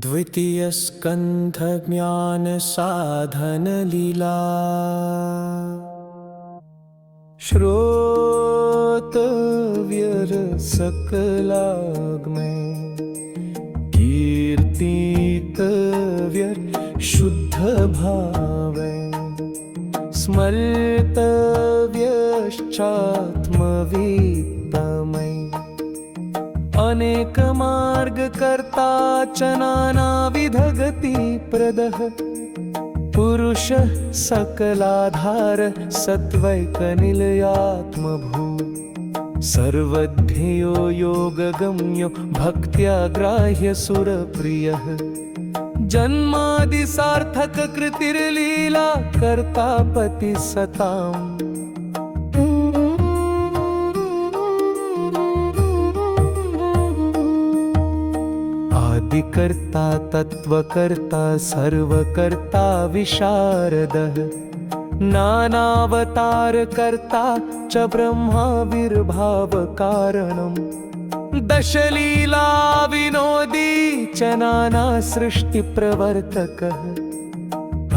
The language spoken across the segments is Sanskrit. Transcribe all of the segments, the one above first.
द्वितीयस्कन्धज्ञानसाधनलीला श्रोतव्यरसकलाग्ने कीर्तितव्यर शुद्धभावे स्मर्तव्यश्चात्मवित्तमय अनेक मार्ग कर्ता च नानाविधगति प्रदः पुरुषः सकलाधार सत्वैकनिलयात्मभू सर्वध्येयो योगगम्यो भक्त्या ग्राह्य सुरप्रियः जन्मादि सार्थक कृतिर्लीला कर्ता पति सताम् आदिकर्ता तत्त्वकर्ता सर्वकर्ता विशारदः नानावतारकर्ता च ब्रह्माविर्भावकारणम् दशलीला विनोदी च नाना सृष्टिप्रवर्तकः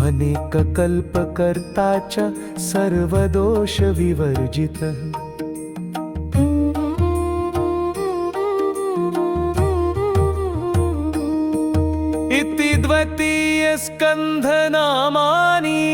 अनेककल्पकर्ता च सर्वदोषविवर्जितः इति द्वितीयस्कन्धनामानि।